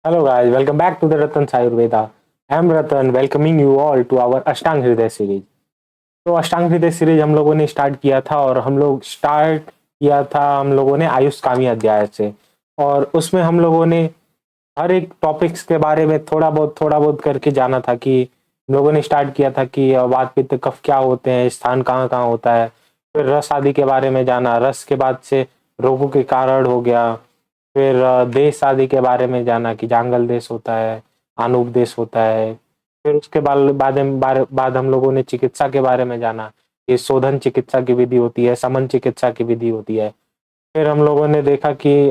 Hello guys, welcome back to the Ratan Ayurveda. I am Ratan, welcoming you all to our अष्टांग हृदय series. तो अष्टांग हृदय series हम लोगों ने स्टार्ट किया था और हम लोगों ने आयुष्कामी अध्याय से। और उसमें हम लोगों ने हर एक टॉपिक्स के बारे में थोड़ा बहुत करके जाना था कि हम लोगों ने स्टार्ट किया था कि वात पित्त कफ क्या होते हैं, स्थान कहाँ कहाँ होता है। फिर रस आदि के बारे में जाना, रस के बाद से रोगों के कारण हो गया। फिर देश आदि के बारे में जाना कि जांगल देश होता है, आनूप देश होता है। फिर उसके बाद हम लोगों ने चिकित्सा के बारे में जाना कि शोधन चिकित्सा की विधि होती है, समन चिकित्सा की विधि होती है। फिर हम लोगों ने देखा कि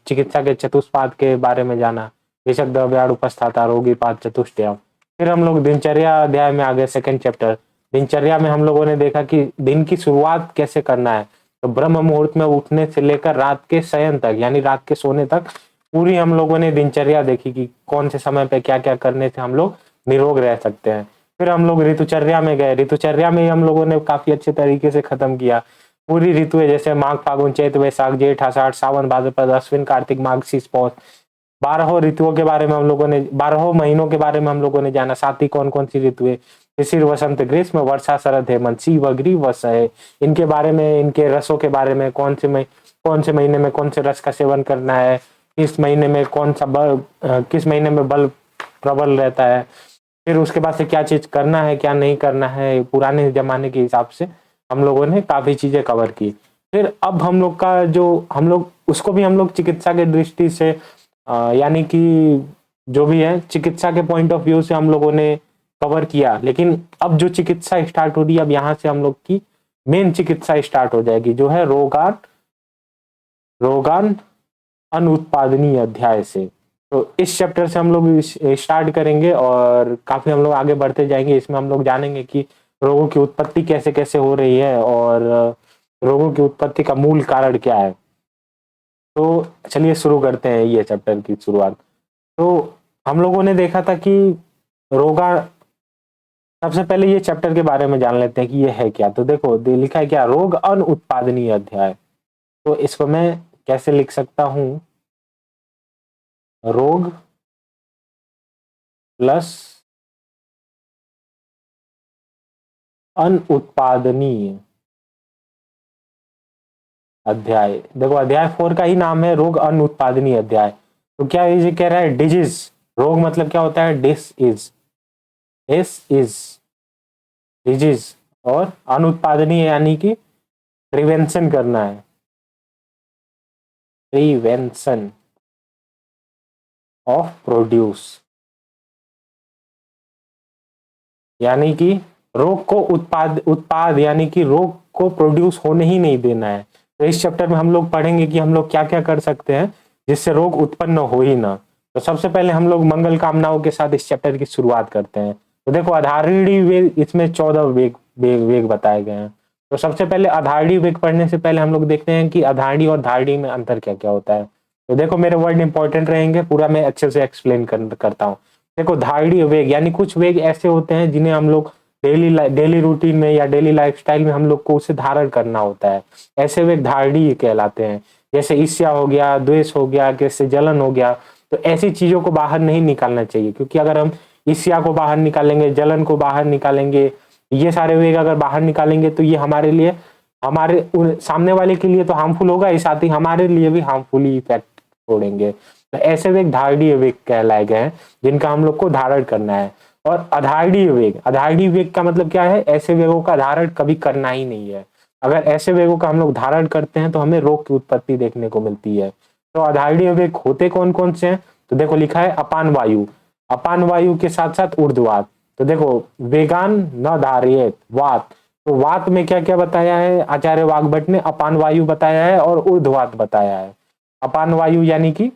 चिकित्सा के चतुष्पाद के बारे में जाना, विषक द्रव्याणु उपस्थाता रोगी पाद चतुष्टयम। फिर हम लोग दिनचर्या अध्याय में आ गए, सेकंड चैप्टर। दिनचर्या में हम लोगों ने देखा कि दिन की शुरुआत कैसे करना है। तो ब्रह्म मुहूर्त में उठने से लेकर रात के शयन तक यानी रात के सोने तक पूरी हम लोगों ने दिनचर्या देखी कि कौन से समय पे क्या क्या करने से हम लोग निरोग रह सकते हैं। फिर हम लोग ऋतुचर्या में गए, ऋतुचर्या में हम लोगों ने काफी अच्छे तरीके से खत्म किया पूरी ऋतुएं, जैसे माघ फागुन चैत वैशाख जेठ आषाढ़ सावन भाद्रपद अश्विन कार्तिक माघ शीष पौष। 12 ऋतुओं के बारे में हम लोगों ने, 12 महीनों के बारे में हम लोगों ने जाना। साथ ही कौन कौन सी ऋतुएं, शिशिर वसंत ग्रीष्म वर्षा शरद हेमंत शीव ग्रीव वस है। इनके बारे में, इनके रसों के बारे में, कौन से महीने में कौन से रस का सेवन करना है, किस महीने में कौन सा बल, किस महीने में बल प्रबल रहता है। फिर उसके बाद से क्या चीज करना है क्या नहीं करना है, पुराने जमाने के हिसाब से हम लोगों ने काफी चीजें कवर की। फिर अब हम लोग का जो, हम लोग उसको भी हम लोग चिकित्सा के दृष्टि से यानी कि जो भी है चिकित्सा के पॉइंट ऑफ व्यू से हम लोगों ने कवर किया। लेकिन अब जो चिकित्सा स्टार्ट हो रही है, अब यहाँ से हम लोग की मेन चिकित्सा स्टार्ट हो जाएगी, जो है रोगान अनुत्पादनीय अध्याय से। तो इस चैप्टर से हम लोग स्टार्ट करेंगे और काफी हम लोग आगे बढ़ते जाएंगे। इसमें हम लोग जानेंगे कि रोगों की उत्पत्ति कैसे कैसे हो रही है और रोगों की उत्पत्ति का मूल कारण क्या है। तो चलिए शुरू करते हैं ये चैप्टर की शुरुआत। तो हम लोगों ने देखा था कि रोगा, सबसे पहले ये चैप्टर के बारे में जान लेते हैं कि ये है क्या। तो देखो लिखा है क्या, रोग अनुत्पादनीय अध्याय। तो इसको मैं कैसे लिख सकता हूं, रोग प्लस अनुत्पादनीय अध्याय। देखो अध्याय 4 का ही नाम है रोग अनुत्पादनीय अध्याय। तो क्या ये कह रहा है, डिजीज, रोग मतलब क्या होता है, डिस इज डिजीज, और अनुत्पादनीय यानी कि प्रिवेंशन करना है, प्रिवेंशन ऑफ प्रोड्यूस, यानी कि रोग को उत्पाद यानी कि रोग को प्रोड्यूस होने ही नहीं देना है। तो इस चैप्टर में हम लोग पढ़ेंगे कि हम लोग क्या क्या कर सकते हैं जिससे रोग उत्पन्न हो ही ना। तो सबसे पहले हम लोग मंगल कामनाओं के साथ इस चैप्टर की शुरुआत करते हैं। तो देखो आधारणी वेग, इसमें 14 वेग बताए गए हैं। तो सबसे पहले आधारणी वेग पढ़ने से पहले हम लोग देखते हैं कि आधारणी और धारणी में अंतर क्या क्या होता है। तो देखो मेरे वर्ड इंपॉर्टेंट रहेंगे, पूरा मैं अच्छे से एक्सप्लेन करता हूँ। देखो धारणी वेग यानी कुछ वेग ऐसे होते हैं जिन्हें हम लोग डेली रूटीन में या डेली लाइफस्टाइल में हम लोग को उसे धारण करना होता है। ऐसे वेग धारणी कहलाते हैं। जैसे ईर्ष्या हो गया, द्वेष हो गया, कैसे जलन हो गया। तो ऐसी चीजों को बाहर नहीं निकालना चाहिए, क्योंकि अगर हम ईर्ष्या को बाहर निकालेंगे, जलन को बाहर निकालेंगे, ये सारे वेग अगर बाहर निकालेंगे तो ये हमारे लिए, हमारे सामने वाले के लिए तो हार्मफुल होगा ही, साथ ही हमारे लिए भी हार्मफुल इफेक्ट छोड़ेंगे। तो ऐसे वेग धारणीय वेग कहलाए गए हैं जिनका हम लोग को धारण करना है। और अधारणीय वेग, अधारणीय वेग का मतलब क्या है, ऐसे वेगों का धारण कभी करना ही नहीं है। अगर ऐसे वेगों का हम लोग धारण करते हैं तो हमें रोग की उत्पत्ति देखने को मिलती है। तो अधारणीय वेग होते कौन कौन से हैं, तो देखो लिखा है अपान वायु, अपान वायु के साथ साथ ऊर्ध्ववात। तो देखो वेगान न धारियेत वात, तो वात में क्या क्या बताया है, आचार्य वाग्भट ने अपान वायु बताया है और ऊर्ध्ववात बताया है। अपान वायु यानी कि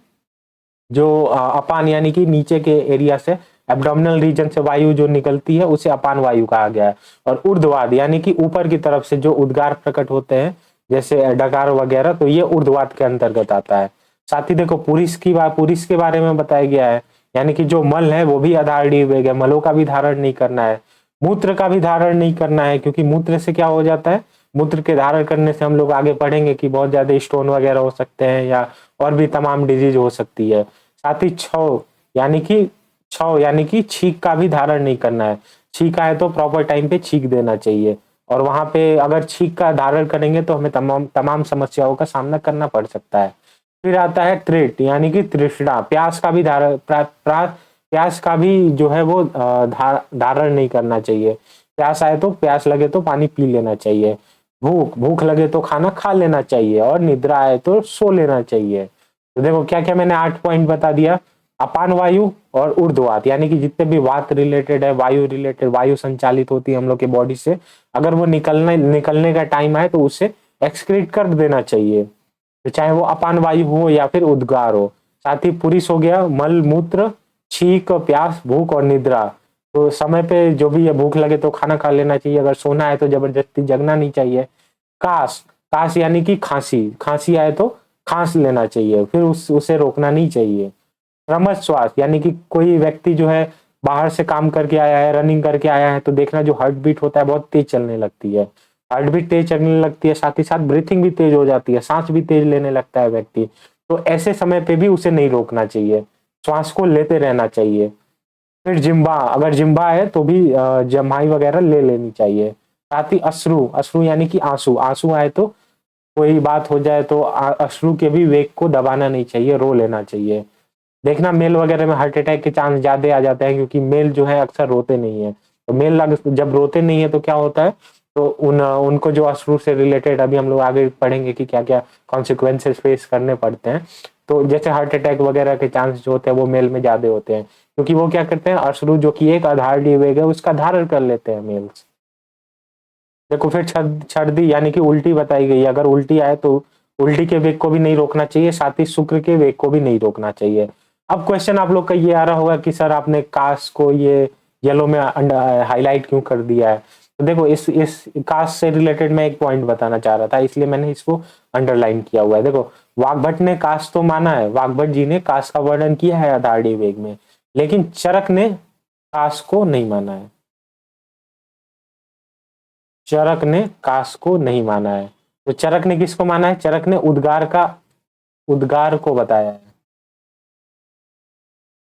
जो अपान यानी कि नीचे के एरिया से, एब्डोमिनल रीजन से वायु जो निकलती है उसे अपान वायु कहा गया है। और ऊर्ध्ववात यानी कि ऊपर की तरफ से जो उद्गार प्रकट होते हैं जैसे डकार वगैरह, तो ये ऊर्ध्ववात के अंतर्गत आता है। साथ ही देखो पुरुष के बारे में बताया गया है, यानी कि जो मल है वो भी अधारणीय वेग है, मलों का भी धारण नहीं करना है, मूत्र का भी धारण नहीं करना है, क्योंकि मूत्र से क्या हो जाता है, मूत्र के धारण करने से हम लोग आगे पढ़ेंगे कि बहुत ज्यादा स्टोन वगैरह हो सकते हैं या और भी तमाम डिजीज हो सकती है। साथ ही 6 यानी कि छौ यानी कि छींक का भी धारण नहीं करना है। छींका है तो प्रॉपर टाइम पे छींक देना चाहिए, और वहां पे अगर छींक का धारण करेंगे तो हमें तमाम तमाम समस्याओं का सामना करना पड़ सकता है। फिर आता है त्रिट यानी कि तृष्णा, प्यास का भी प्यास का भी जो है वो धारण नहीं करना चाहिए। प्यास आए तो प्यास लगे तो पानी पी लेना चाहिए। भूख भूख लगे तो खाना खा लेना चाहिए, और निद्रा आए तो सो लेना चाहिए। तो देखो क्या क्या मैंने 8 पॉइंट बता दिया। अपान वायु और ऊर्ध्ववात यानी कि जितने भी वात रिलेटेड है, वायु रिलेटेड, वायु संचालित होती है हम लोग के बॉडी से, अगर वो निकलने का टाइम आए तो उसे एक्सक्रीट कर देना चाहिए, तो चाहे वो अपान वायु हो या फिर उद्गार हो। साथ ही पुरुष हो गया, मल मूत्र, छींक, प्यास, भूख और निद्रा। तो समय पे जो भी है, भूख लगे तो खाना खा लेना चाहिए, अगर सोना है तो जबरदस्ती जगना नहीं चाहिए। काश काश यानी कि खांसी, खांसी आए तो खांस लेना चाहिए, फिर उसे रोकना नहीं चाहिए। क्रमश श्वास यानी कि कोई व्यक्ति जो है बाहर से काम करके आया है, रनिंग करके आया है, तो देखना जो हार्ट बीट होता है बहुत तेज चलने लगती है। हार्ट बीट तेज चलने लगती है, साथ ही साथ ब्रीथिंग भी तेज हो जाती है, सांस भी तेज लेने लगता है व्यक्ति। तो ऐसे समय पे भी उसे नहीं रोकना चाहिए, श्वास को लेते रहना चाहिए। फिर जिम्बा, अगर जिम्बा है तो भी जम्हाई वगैरह ले लेनी चाहिए। साथ ही अश्रु, अश्रु यानी कि आंसू, आंसू आए तो कोई बात हो जाए तो अश्रु के भी वेग को दबाना नहीं चाहिए, रो लेना चाहिए। देखना मेल वगैरह में हार्ट अटैक के चांस ज्यादा आ जाते हैं, क्योंकि मेल जो है अक्सर रोते नहीं है। तो मेल जब रोते नहीं है तो क्या होता है, तो उनको जो अश्रु से रिलेटेड अभी हम लोग आगे पढ़ेंगे कि क्या क्या कॉन्सिक्वेंसेस फेस करने पड़ते हैं। तो जैसे हार्ट अटैक वगैरह के चांस जो होते हैं वो मेल में ज्यादा होते हैं, क्योंकि वो क्या करते हैं, अश्रु जो कि एक आधार वेग है उसका धारण कर लेते हैं मेल्स। देखो फिर छर्दी यानी कि उल्टी बताई गई है। अगर उल्टी आए तो उल्टी के वेग को भी नहीं रोकना चाहिए, साथ ही शुक्र के वेग को भी नहीं रोकना चाहिए। अब क्वेश्चन आप लोग का ये आ रहा होगा कि सर आपने कास्ट को ये येलो में हाईलाइट क्यों कर दिया है। तो देखो इस कास्ट से रिलेटेड मैं एक पॉइंट बताना चाह रहा था, इसलिए मैंने इसको अंडरलाइन किया हुआ है। देखो वाग्भट ने कास्ट तो माना है, वाग्भट जी ने कास्ट का वर्णन किया है आधारणी वेग में, लेकिन चरक ने कास्ट को नहीं माना है। चरक ने कास को नहीं माना है। तो चरक ने किसको माना है, चरक ने उद्गार को बताया है।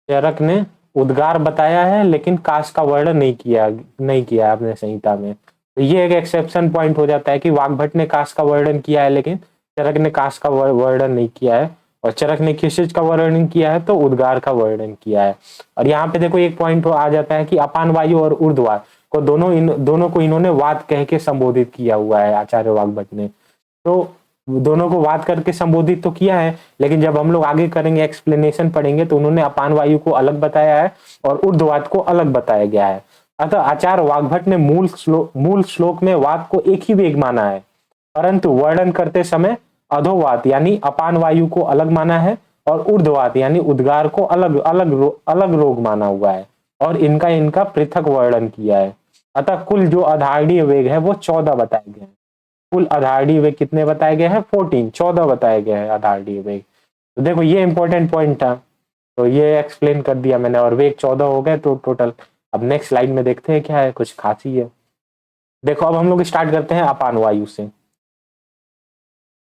चरक ने उद्गार बताया है, लेकिन कास का वर्णन नहीं किया अपने संहिता में। तो ये एक एक्सेप्शन पॉइंट हो जाता है कि वाग्भट ने कास का वर्णन किया है, लेकिन चरक ने कास का वर्णन नहीं किया है। और चरक ने किस चीज का वर्णन किया है, तो उद्गार का वर्णन किया है। और यहाँ पे देखो एक पॉइंट आ जाता है कि अपान वायु और ऊर्ध्वार को दोनों को इन्होंने वात कह के संबोधित किया हुआ है आचार्य वाग्भट ने। तो दोनों को वात करके संबोधित तो किया है, लेकिन जब हम लोग आगे करेंगे, एक्सप्लेनेशन पढ़ेंगे, तो उन्होंने अपान वायु को अलग बताया है और ऊर्ध्ववात को अलग बताया गया है। अतः आचार्य वाग्भट ने मूल श्लोक में वात को एक ही वेग माना है, परंतु वर्णन करते समय अधोवात यानी अपान वायु को अलग माना है, और ऊर्ध्ववात यानी उद्गार को अलग रोग माना हुआ है, और इनका इनका पृथक वर्णन किया है। अतः कुल जो आधारणीय वेग है वो 14 बताए गए हैं। कुल आधारणीय वेग कितने बताए गए हैं, 14 बताए गए हैं आधारणीय वेग। तो देखो ये इंपॉर्टेंट पॉइंट था, तो ये एक्सप्लेन कर दिया मैंने, और वेग 14 हो गए तो टोटल। अब नेक्स्ट स्लाइड में देखते हैं क्या है, कुछ खास ही है। देखो अब हम लोग स्टार्ट करते हैं अपान वायु से।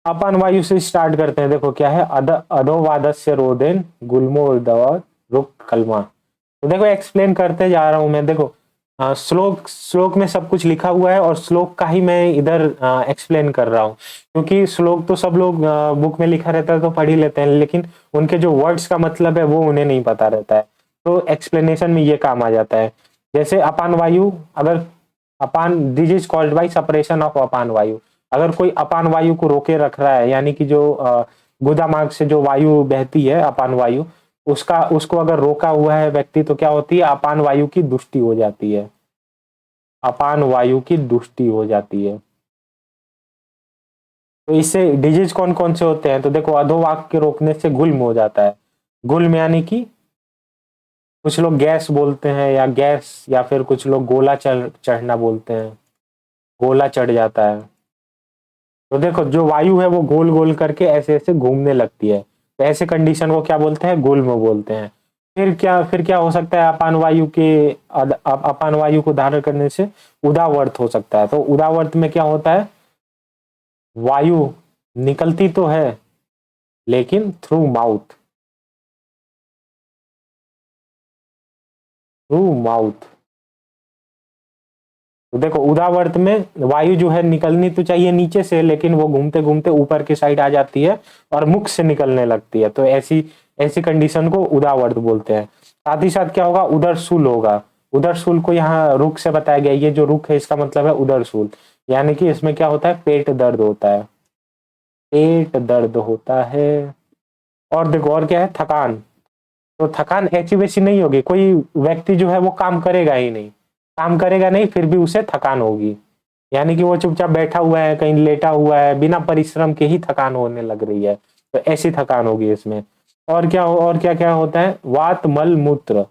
अपान वायु से स्टार्ट करते हैं। देखो क्या है, अधोवादस्य रोदेन गुल्मो रुक कलमा। तो देखो एक्सप्लेन करते जा रहा हूं मैं। देखो श्लोक में सब कुछ लिखा हुआ है, और श्लोक का ही मैं इधर एक्सप्लेन कर रहा हूँ, क्योंकि श्लोक तो सब लोग बुक में लिखा रहता है तो पढ़ ही लेते हैं, लेकिन उनके जो वर्ड्स का मतलब है वो उन्हें नहीं पता रहता है। तो एक्सप्लेनेशन में ये काम आ जाता है। जैसे अपान वायु, अगर अपान this is called by separation of अपान वायु। अगर कोई अपान वायु को रोके रख रहा है, यानी कि जो गुदा मार्ग से जो वायु बहती है अपान वायु, उसको अगर रोका हुआ है व्यक्ति, तो क्या होती है, अपान वायु की दुष्टि हो जाती है। अपान वायु की दुष्टि हो जाती है। तो इससे डिजीज कौन कौन से होते हैं, तो देखो अधोवाक के रोकने से गुल्म हो जाता है। गुल्म यानी कि कुछ लोग गैस बोलते हैं, या गैस, या फिर कुछ लोग गोला चढ़ना बोलते हैं, गोला चढ़ जाता है। तो देखो जो वायु है वो गोल गोल करके ऐसे ऐसे घूमने लगती है, तो ऐसे कंडीशन को क्या बोलते हैं, गुल्म बोलते हैं। फिर क्या हो सकता है, अपान वायु को धारण करने से उदावर्त हो सकता है। तो उदावर्त में क्या होता है, वायु निकलती तो है लेकिन थ्रू माउथ, थ्रू माउथ। तो देखो उदावर्त में वायु जो है निकलनी तो चाहिए नीचे से, लेकिन वो घूमते घूमते ऊपर की साइड आ जाती है और मुख से निकलने लगती है, तो ऐसी ऐसी कंडीशन को उदावर्त बोलते हैं। साथ ही साथ क्या होगा, उदरशूल होगा। उदरशूल को यहाँ रुख से बताया गया, ये जो रुख है इसका मतलब है उदरशूल, यानी कि इसमें क्या होता है, पेट दर्द होता है, पेट दर्द होता है। और देखो और क्या है, थकान। तो थकान ऐसी वैसी नहीं होगी, कोई व्यक्ति जो है वो काम करेगा ही नहीं, काम करेगा नहीं फिर भी उसे थकान होगी, यानी कि वो चुपचाप बैठा हुआ है, कहीं लेटा हुआ है, बिना परिश्रम के ही थकान होने लग रही है, तो ऐसी थकान होगी इसमें। और क्या क्या होता है, वात मल मूत्र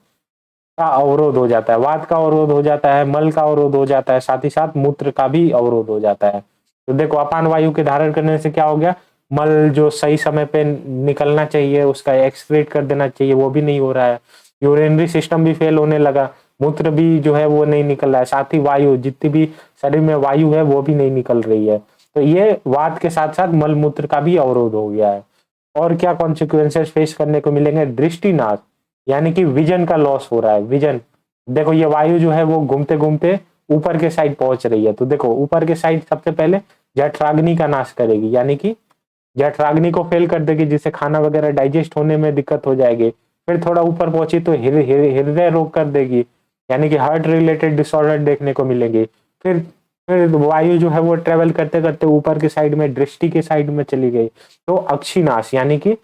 का अवरोध हो जाता है, वात का अवरोध हो जाता है, मल का अवरोध हो जाता है, साथ ही साथ मूत्र का भी अवरोध हो जाता है। तो देखो अपान वायु के धारण करने से क्या हो गया, मल जो सही समय पे निकलना चाहिए उसका एक्सक्रीट कर देना चाहिए, वो भी नहीं हो रहा है, यूरिनरी सिस्टम भी फेल होने लगा, मूत्र भी जो है वो नहीं निकल रहा है, साथ ही वायु जितनी भी शरीर में वायु है वो भी नहीं निकल रही है, तो ये वात के साथ साथ मल मूत्र का भी अवरोध हो गया है। और क्या कॉन्सिक्वेंसेस फेस करने को मिलेंगे, दृष्टिनाश, यानी कि विजन का लॉस हो रहा है, विजन। देखो ये वायु जो है वो घूमते घूमते ऊपर के साइड पहुंच रही है, तो देखो ऊपर के साइड सबसे पहले जठराग्नि का नाश करेगी, यानी कि जठराग्नि को फेल कर देगी, जिससे खाना वगैरह डाइजेस्ट होने में दिक्कत हो जाएगी। फिर थोड़ा ऊपर पहुंची तो हृदय रोग कर देगी, यानी कि हार्ट रिलेटेड डिसऑर्डर देखने को मिलेंगे। फिर वायु जो है वो ट्रेवल करते करते ऊपर के साइड में दृष्टि के साइड में चली गई, तो अक्षिनाश यानी कि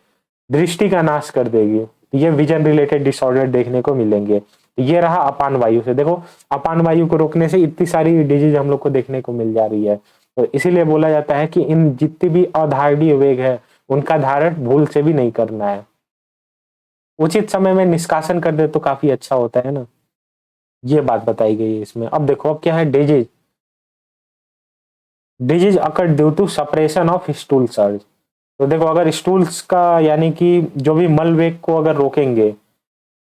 दृष्टि का नाश कर देगी, ये विजन रिलेटेड डिसऑर्डर देखने को मिलेंगे। ये रहा अपान वायु से। देखो अपान वायु को रोकने से इतनी सारी डिजीज हम लोग को देखने को मिल जा रही है, तो इसीलिए बोला जाता है कि इन जितनी भी अधारणीय वेग है उनका धारण भूल से भी नहीं करना है, उचित समय में निष्कासन कर दे तो काफी अच्छा होता है ना, ये बात बताई गई है इसमें। अब देखो अब क्या है, disease, disease occur due to suppression of stool surge. तो देखो अगर स्टूल्स का यानी कि जो भी मल वेग को अगर रोकेंगे,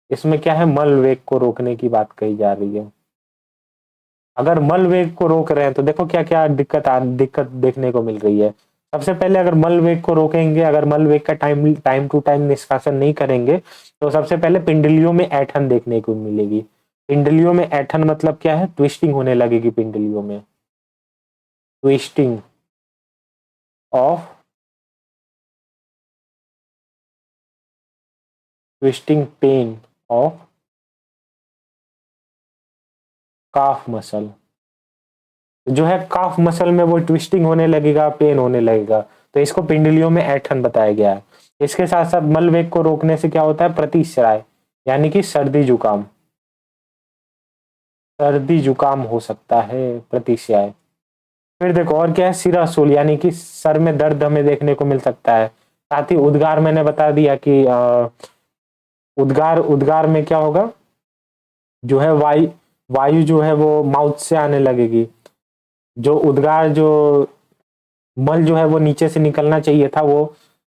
इसमें क्या है, मल वेग को रोकने की बात कही जा रही है। अगर मल वेग को रोक रहे हैं तो देखो क्या क्या दिक्कत देखने को मिल रही है। सबसे पहले अगर मल वेग को रोकेंगे, अगर मल वेग का टाइम टू टाइम निष्कासन नहीं करेंगे, तो सबसे पहले पिंडलियों में ऐठन देखने को मिलेगी। पिंडलियों में ऐठन मतलब क्या है, ट्विस्टिंग होने लगेगी पिंडलियों में, twisting of, twisting pain of calf muscle, जो है काफ मसल में वो ट्विस्टिंग होने लगेगा, पेन होने लगेगा, तो इसको पिंडलियों में ऐठन बताया गया है। इसके साथ साथ मल वेग को रोकने से क्या होता है, प्रतिश्राय, यानी कि सर्दी जुकाम, सर्दी जुकाम हो सकता है, प्रतिश्राय। फिर देखो और क्या है, सिरासूल, यानी कि सर में दर्द हमें देखने को मिल सकता है। साथ ही उद्गार मैंने बता दिया कि उद्गार उद्गार में क्या होगा, जो है वायु वायु जो है वो माउथ से आने लगेगी, जो उद्गार जो मल जो है वो नीचे से निकलना चाहिए था, वो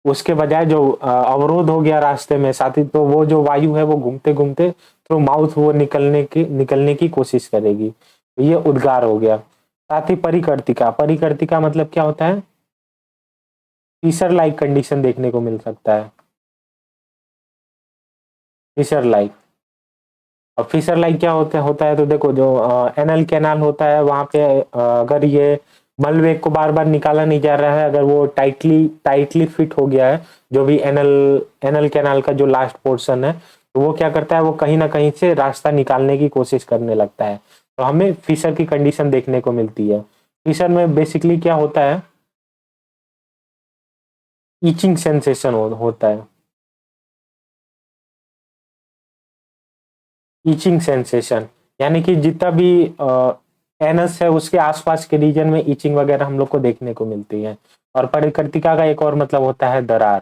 उसके बजाय जो अवरोध हो गया रास्ते में, साथ ही तो वो जो वायु है वो घूमते घूमते थ्रू माउथ वो निकलने की कोशिश करेगी, तो ये उद्गार हो गया। साथ ही परिकर्तिका, परिकर्तिका मतलब क्या होता है, फीसर लाइक कंडीशन देखने को मिल सकता है, फीसर लाइक। अब फिशर लाइक क्या होता है, तो देखो जो एनल कैनाल होता है वहां पे अगर ये मलवेग को बार बार निकाला नहीं जा रहा है, अगर वो टाइटली टाइटली फिट हो गया है, जो भी एनल एनल कैनाल का जो लास्ट पोर्शन है, तो वो क्या करता है, वो कहीं ना कहीं से रास्ता निकालने की कोशिश करने लगता है, तो हमें फिशर की कंडीशन देखने को मिलती है। फिशर में बेसिकली क्या होता है, ईचिंग सेंसेशन होता है, ईचिंग सेंसेशन, यानी कि जितना भी एनस है उसके आसपास के रीजन में ईचिंग वगैरह हम लोग को देखने को मिलती है। और परिकर्तिका का एक और मतलब होता है दरार,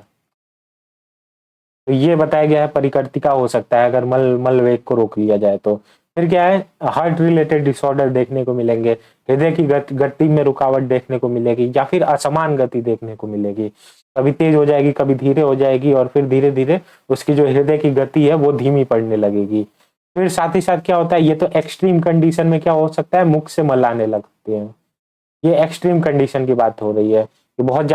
तो ये बताया गया है परिकर्तिका हो सकता है अगर मल वेग को रोक लिया जाए तो। फिर क्या है, हार्ट रिलेटेड डिसऑर्डर देखने को मिलेंगे, हृदय की गति में रुकावट देखने को मिलेगी, या फिर असमान गति देखने को मिलेगी, कभी तेज हो जाएगी कभी धीरे हो जाएगी, और फिर धीरे धीरे उसकी जो हृदय की गति है वो धीमी पड़ने लगेगी। फिर साथ ही साथ क्या होता है, ये तो एक्सट्रीम कंडीशन में क्या हो सकता है, मुख से मल आने लगते हैं, ये एक्सट्रीम कंडीशन की बात हो रही है कि बहुत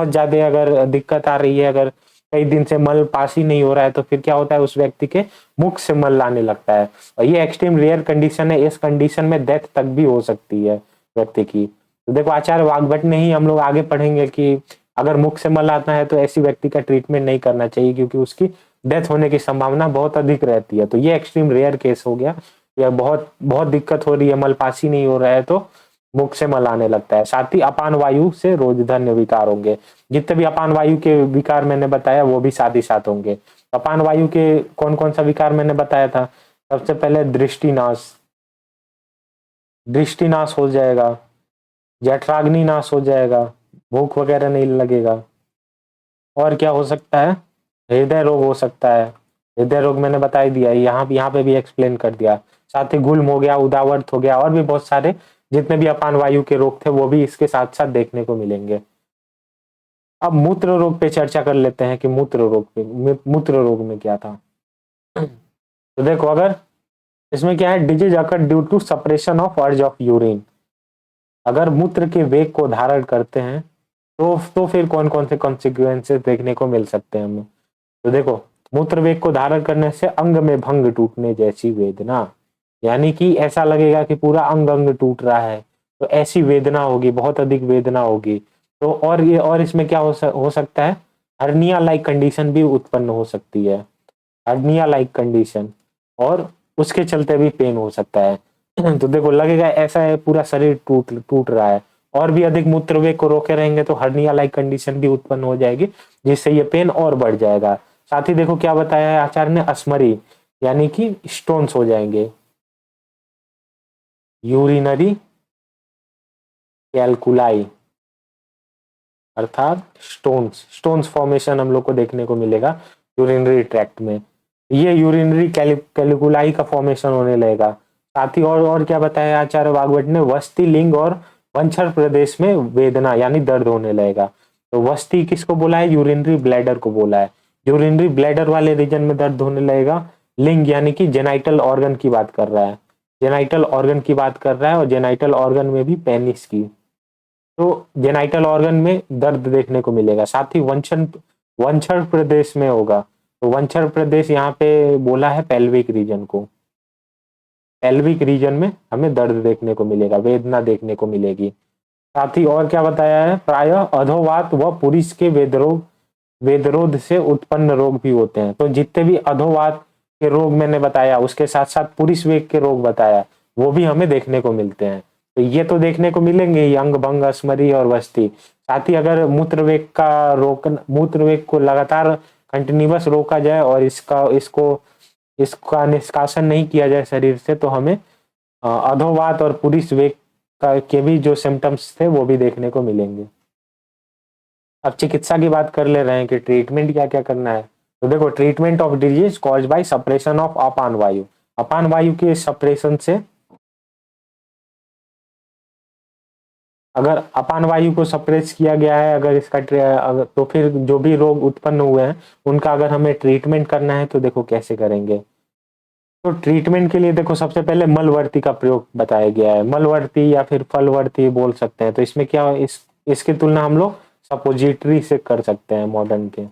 ज्यादा अगर दिक्कत आ रही है, अगर कई दिन से मल पास ही नहीं हो रहा है, तो फिर क्या होता है, उस व्यक्ति के मुख से मल लाने लगता है। और ये एक्सट्रीम रेयर कंडीशन है, इस कंडीशन में डेथ तक भी हो सकती है व्यक्ति की। तो देखो आचार्य वाग्भट ने ही, हम लोग आगे पढ़ेंगे कि अगर मुख से मल आता है तो ऐसी व्यक्ति का ट्रीटमेंट नहीं करना चाहिए, क्योंकि उसकी डेथ होने की संभावना बहुत अधिक रहती है। तो ये एक्सट्रीम रेयर केस हो गया, या बहुत बहुत दिक्कत हो रही है, मल पास ही नहीं हो रहा है तो मुख से मल आने लगता है। साथ ही अपान वायु से रोगजन्य विकार होंगे, जितने भी अपान वायु के विकार मैंने बताया वो भी साथ ही साथ होंगे। अपान वायु के कौन कौन सा विकार मैंने बताया था, सबसे पहले दृष्टिनाश, दृष्टिनाश हो जाएगा, जठराग्नि नाश हो जाएगा, भूख वगैरह नहीं लगेगा। और क्या हो सकता है, हृदय रोग हो सकता है, हृदय रोग मैंने बता ही दिया, यहाँ पे भी एक्सप्लेन कर दिया। साथ ही गुल्म हो गया, उदावरत हो गया, और भी बहुत सारे जितने भी अपान वायु के रोग थे वो भी इसके साथ साथ देखने को मिलेंगे। अब मूत्र रोग पे चर्चा कर लेते हैं कि मूत्र रोग में क्या था। तो देखो, अगर इसमें क्या है, disease occur due to suppression of urge of urine. अगर मूत्र के वेग को धारण करते हैं तो फिर कौन कौन से कॉन्सिक्वेंसेस देखने को मिल सकते हैं हमें। तो देखो, मूत्र वेग को धारण करने से अंग में भंग टूटने जैसी वेदना, यानी कि ऐसा लगेगा कि पूरा अंग अंग टूट रहा है, तो ऐसी वेदना होगी, बहुत अधिक वेदना होगी। तो और इसमें क्या हो सकता है, हर्निया लाइक कंडीशन भी उत्पन्न हो सकती है, हर्निया लाइक कंडीशन, और उसके चलते भी पेन हो सकता है। तो देखो, लगेगा ऐसा है पूरा शरीर टूट टूट रहा है, और भी अधिक मूत्र वेग को रोके रहेंगे तो हर्निया लाइक कंडीशन भी उत्पन्न हो जाएगी, जिससे ये पेन और बढ़ जाएगा। साथ ही देखो क्या बताया है आचार्य ने, अस्मरी, यानी कि स्टोन्स हो जाएंगे, यूरिनरी कैलकुलाई, अर्थात स्टोन्स फॉर्मेशन हम लोग को देखने को मिलेगा यूरिनरी ट्रैक्ट में। ये यूरिनरी कैलकुलाई का फॉर्मेशन होने लगेगा। साथ ही और क्या बताया आचार्य वाग्भट ने, वस्ती, लिंग और वंशर प्रदेश में वेदना यानी दर्द होने लगेगा। तो वस्ती किसको बोला है, यूरिनरी ब्लैडर को बोला है, यूरिनरी ब्लैडर वाले रीजन में दर्द होने लगेगा। लिंग यानी कि जेनाइटल ऑर्गन की बात कर रहा है, जेनाइटल ऑर्गन की बात कर रहा है, और जेनाइटल ऑर्गन में भी पेनिस की, तो जेनाइटल ऑर्गन में दर्द देखने को मिलेगा। साथ ही वंशर प्रदेश में होगा, तो वंशर प्रदेश यहाँ पे बोला है पेल्विक रीजन को, पेल्विक रीजन में हमें दर्द देखने को मिलेगा, वेदना देखने को मिलेगी। साथ ही और क्या बताया है, प्रायः अधोवात व पुरुष के वेदरोध से उत्पन्न रोग भी होते हैं। तो जितने भी अधोवात के रोग मैंने बताया, उसके साथ साथ पुरुष वेग के रोग बताया, वो भी हमें देखने को मिलते हैं। तो ये तो देखने को मिलेंगे ही, अंग भंग, अस्मरी और वस्ती। साथ ही अगर मूत्र वेग को लगातार कंटिन्यूअस रोका जाए और इसका निष्कासन नहीं किया जाए शरीर से, तो हमें अधोवात और पुरुष वेग के भी जो सिम्टम्स थे वो भी देखने को मिलेंगे। अब चिकित्सा की बात कर ले रहे हैं कि ट्रीटमेंट क्या क्या करना है। तो देखो, treatment of disease cause by suppression of अपान वायु, अपान वायु के सप्रेशन से, अगर अपान वायु को सप्रेस किया गया है, तो फिर जो भी रोग उत्पन्न हुए हैं उनका अगर हमें ट्रीटमेंट करना है तो देखो कैसे करेंगे। तो ट्रीटमेंट के लिए देखो, सबसे पहले मलवर्ती का प्रयोग बताया गया है, मलवर्ती या फिर फलवर्ती बोल सकते हैं। तो इसमें क्या, इसकी तुलना हम लोग सपोजिटरी से कर सकते हैं मॉडर्न के।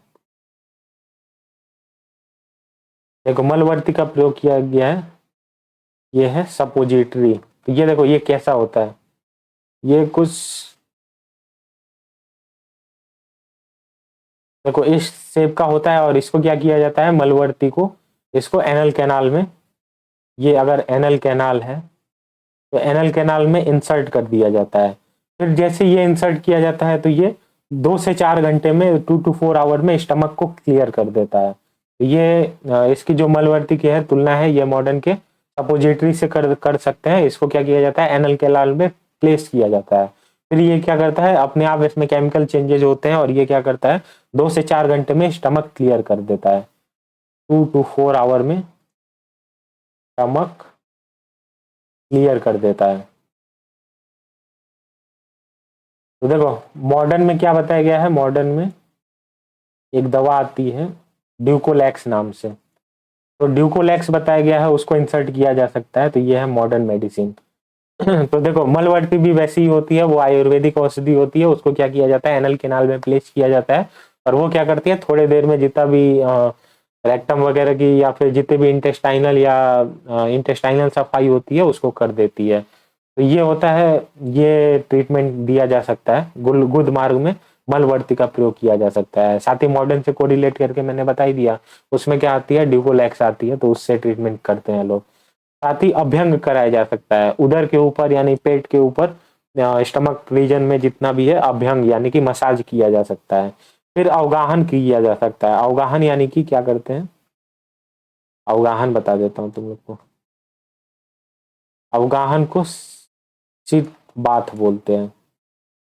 देखो, मलवर्ती का प्रयोग किया गया है, ये है सपोजिटरी। तो ये देखो, ये कैसा होता है, ये कुछ देखो इस शेप का होता है, और इसको क्या किया जाता है, मलवर्ती को, इसको एनल कैनाल में, ये अगर एनल कैनाल है तो एनल कैनाल में इंसर्ट कर दिया जाता है। फिर जैसे ये इंसर्ट किया जाता है तो ये 2 से 4 घंटे में, 2 to 4 आवर में स्टमक को क्लियर कर देता है। तो ये इसकी जो मलवर्ती की है तुलना है, ये मॉडर्न के सपोजिटरी से कर सकते हैं। इसको क्या किया जाता है, एनल कैनाल में प्लेस किया जाता है। फिर ये क्या करता है, अपने आप इसमें केमिकल चेंजेस होते हैं, और ये क्या करता है, 2 से 4 घंटे में स्टमक क्लियर कर देता है। 2 to 4 आवर में स्टमक क्लियर कर देता है। तो देखो, मॉडर्न में क्या बताया गया है, मॉडर्न में एक दवा आती है ड्यूकोलैक्स नाम से, तो ड्यूकोलैक्स बताया गया है, उसको इंसर्ट किया जा सकता है। तो ये है मॉडर्न मेडिसिन। तो देखो, मलवर्ती भी वैसी ही होती है, वो आयुर्वेदिक औषधि होती है, उसको क्या किया जाता है, एनल कैनाल में प्लेस किया जाता है, और वो क्या करती है, थोड़ी देर में जितना भी रेक्टम वगैरह की या फिर जितने भी इंटेस्टाइनल सफाई होती है उसको कर देती है। तो ये होता है, ये ट्रीटमेंट दिया जा सकता है, गुद मार्ग में मलवर्ती का प्रयोग किया जा सकता है। साथ ही मॉडर्न से कोरिलेट करके मैंने बता ही दिया, उसमें क्या आती है, ड्यूकोलैक्स आती है, तो उससे ट्रीटमेंट करते हैं लोग। साथ ही अभ्यंग कराया जा सकता है, उदर के ऊपर यानी पेट के ऊपर, स्टमक रीजन में जितना भी है अभ्यंग यानी कि मसाज किया जा सकता है। फिर अवगाहन किया जा सकता है। अवगाहन यानी कि क्या करते हैं, अवगाहन बता देता हूँ तुम लोग को। अवगाहन को शीत बाथ बोलते हैं,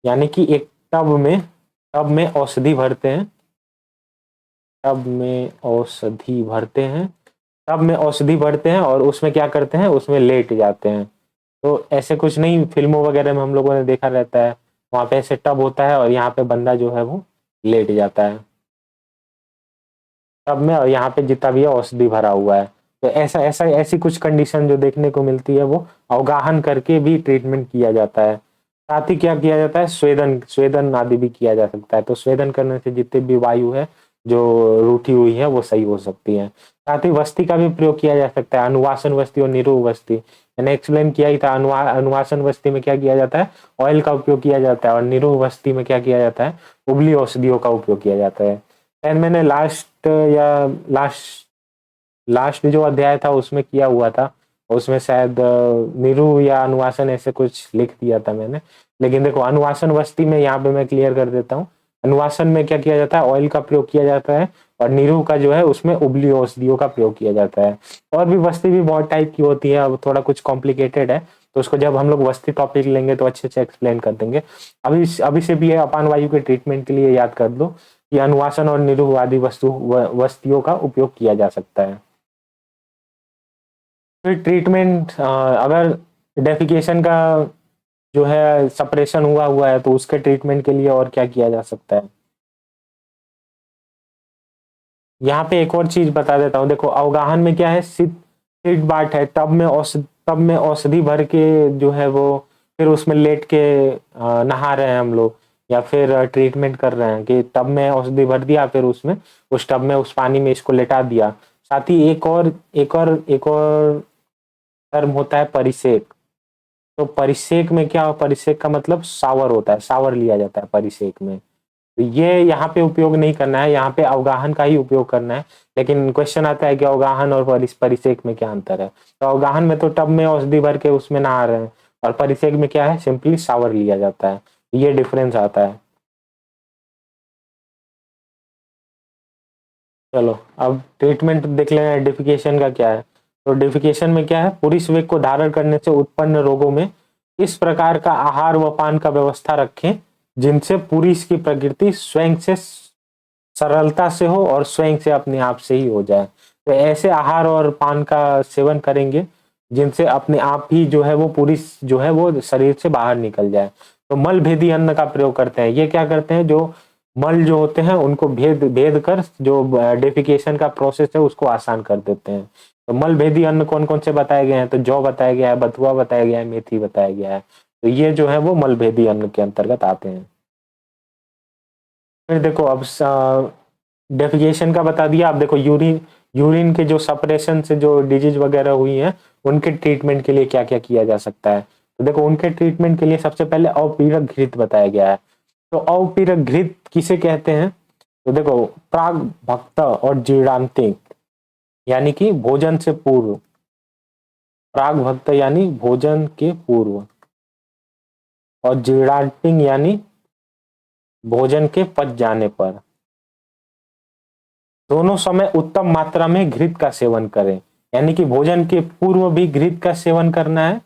यानी कि एक टब में औषधि भरते हैं, टब में औषधि भरते हैं, टब में औषधि भरते हैं और उसमें क्या करते हैं, उसमें लेट जाते हैं। तो ऐसे कुछ नहीं, फिल्मों वगैरह में हम लोगों ने देखा रहता है, वहां पे ऐसे टब होता है और यहाँ पे बंदा जो है वो लेट जाता है टब में, और यहाँ पे जितना भी है औषधि भरा हुआ है। तो ऐसा ऐसा ऐसी कुछ कंडीशन जो देखने को मिलती है वो अवगाहन करके भी ट्रीटमेंट किया जाता है। साथ ही क्या किया जाता है, स्वेदन स्वेदन आदि भी किया जा सकता है। तो स्वेदन करने से जितने भी वायु है जो रूठी हुई है वो सही हो सकती है। साथ ही वस्ती का भी प्रयोग किया जा सकता है, अनुवासन वस्ती और निरोग वस्ती। मैंने एक्सप्लेन किया ही था, अनुवासन वस्ती में क्या किया जाता है, ऑयल का उपयोग किया जाता है, और निरोग वस्ती में क्या किया जाता है, उबली औषधियों का उपयोग किया जाता है। एंड मैंने लास्ट लास्ट जो अध्याय था उसमें किया हुआ था, उसमें शायद निरु या अनुवासन ऐसे कुछ लिख दिया था मैंने। लेकिन देखो, अनुवासन वस्ती में यहाँ पे मैं क्लियर कर देता हूँ। अनुवासन में क्या किया जाता है, ऑयल का प्रयोग किया जाता है, और निरु का जो है उसमें उबली औषधियों का प्रयोग किया जाता है। और भी वस्ती भी बहुत टाइप की होती है, अब थोड़ा कुछ कॉम्प्लिकेटेड है, तो उसको जब हम लोग वस्ती टॉपिक लेंगे तो अच्छे से एक्सप्लेन कर देंगे। अभी से भी अपान वायु के ट्रीटमेंट के लिए याद कर दो कि अनुवासन और निरु आदि वस्तियों का उपयोग किया जा सकता है। फिर ट्रीटमेंट, अगर डेफिकेशन का जो है सपरेशन हुआ हुआ है तो उसके ट्रीटमेंट के लिए और क्या किया जा सकता है। यहाँ पे एक और चीज बता देता हूँ, देखो अवगाहन में क्या है, सीट बाट है, टब में औषधि भर के जो है वो, फिर उसमें लेट के नहा रहे हैं हम लोग, या फिर ट्रीटमेंट कर रहे हैं कि टब में औषधि भर दिया, फिर उसमें उस टब में उस पानी में इसको लेटा दिया। साथ ही एक और टर्म होता है परिसेक। तो परिसेक में क्या, परिसेक का मतलब शावर होता है, शावर लिया जाता है परिसेक में। तो ये यहाँ पे उपयोग नहीं करना है, यहाँ पे अवगाहन का ही उपयोग करना है। लेकिन क्वेश्चन आता है कि अवगाहन और परिसेक में क्या अंतर है। तो अवगाहन में तो टब में औषधि भर के उसमें नहा रहे हैं, और परिसेक में क्या है, सिंपली शावर लिया जाता है, ये डिफरेंस आता है। चलो अब ट्रीटमेंट देख लें, आइडेंटिफिकेशन का क्या है। तो आइडेंटिफिकेशन में क्या है, पुरुष वेग को धारण करने से उत्पन्न रोगों में इस प्रकार का आहार व पान का व्यवस्था रखें जिनसे पुरुष की प्रकृति स्वयं से सरलता से हो और स्वयं से अपने आप से ही हो जाए। तो ऐसे आहार और पान का सेवन करेंगे जिनसे अपने आप ही जो है वो पुरुष जो है वो शरीर से बाहर निकल जाए। तो मल भेदी अन्न का प्रयोग करते हैं, ये क्या करते हैं, जो मल जो होते हैं उनको भेद भेद कर जो डेफिकेशन का प्रोसेस है उसको आसान कर देते हैं। तो मल भेदी अन्न कौन कौन से बताए गए हैं, तो जौ बताया गया है, बथुआ बताया गया है, मेथी बताया गया है। तो ये जो है वो मल भेदी अन्न के अंतर्गत आते हैं। फिर देखो, अब डेफिकेशन का बता दिया। अब देखो, यूरिन यूरिन के जो सपरेशन से जो डिजीज वगैरह हुई है उनके ट्रीटमेंट के लिए क्या क्या किया जा सकता है। तो देखो, उनके ट्रीटमेंट के लिए सबसे पहले अवपीड़क घृत बताया गया है। तो अवपीड़क घृत किसे कहते हैं, तो देखो, प्राग भक्त और जीर्णांतिक यानी कि भोजन से पूर्व, प्राग भक्त यानी भोजन के पूर्व, और जीर्णांतिक यानी भोजन के पच जाने पर, दोनों समय उत्तम मात्रा में घृत का सेवन करें। यानी कि भोजन के पूर्व भी घृत का सेवन करना है,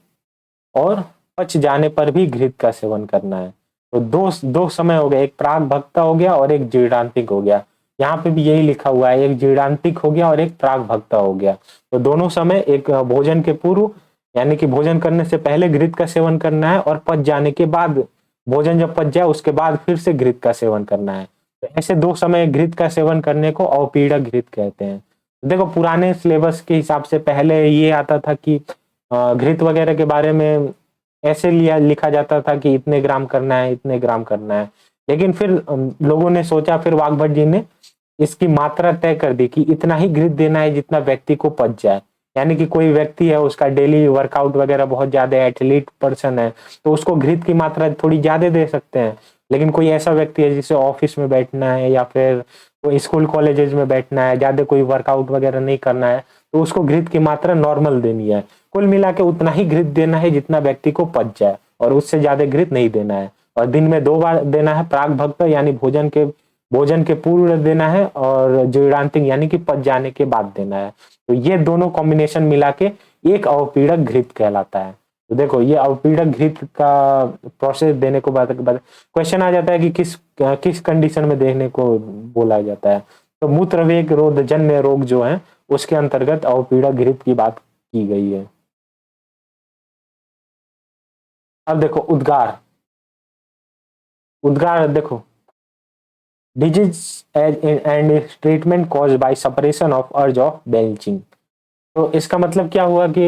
और पच जाने पर भी घृत का सेवन करना है। तो दो दो समय हो गए, एक प्राग भक्ता हो गया और एक जीर्णांतिक हो गया। यहाँ पे भी यही लिखा हुआ है, एक जीर्णांतिक हो गया और एक प्राग भक्ता हो गया। तो दोनों समय, एक भोजन के पूर्व यानी कि भोजन करने से पहले घृत का सेवन करना है, और पच जाने के बाद, भोजन जब पच जाए उसके बाद फिर से घृत का सेवन करना है। तो ऐसे दो समय घृत का सेवन करने को अवपीड़क घृत कहते हैं। देखो, पुराने सिलेबस के हिसाब से पहले ये आता था कि घृत वगैरह के बारे में ऐसे लिखा जाता था कि इतने ग्राम करना है, इतने ग्राम करना है। लेकिन फिर लोगों ने सोचा, फिर वाग्भट जी ने इसकी मात्रा तय कर दी कि इतना ही घृत देना है जितना व्यक्ति को पच जाए। यानी कि कोई व्यक्ति है, उसका डेली वर्कआउट वगैरह बहुत ज्यादा है, एथलीट पर्सन है, तो उसको घृत की मात्रा थोड़ी ज्यादा दे सकते हैं। लेकिन कोई ऐसा व्यक्ति है जिसे ऑफिस में बैठना है या फिर कोई स्कूल कॉलेजेस में बैठना है, ज्यादा कोई वर्कआउट वगैरह नहीं करना है, तो उसको घृत की मात्रा नॉर्मल देनी है। कुल मिला के उतना ही घृत देना है जितना व्यक्ति को पच जाए, और उससे ज्यादा घृत नहीं देना है। और दिन में 2 बार देना है, प्राक भक्त यानी भोजन के पूर्व देना है, और जीर्णांतिक यानी कि पच जाने के बाद देना है। तो ये दोनों कॉम्बिनेशन मिला के एक अवपीड़क घृत कहलाता है। तो देखो, ये अवपीड़क घृत का प्रोसेस देने को बाद क्वेश्चन आ जाता है कि किस किस कंडीशन में देने को बोला जाता है। तो मूत्रवेग रोधजन्य रोग जो है उसके अंतर्गत अवपीड़क घृत की बात की गई है। अब देखो उद्गार। उद्गार देखो, disease and treatment cause by separation of urge of belching. तो इसका मतलब क्या हुआ कि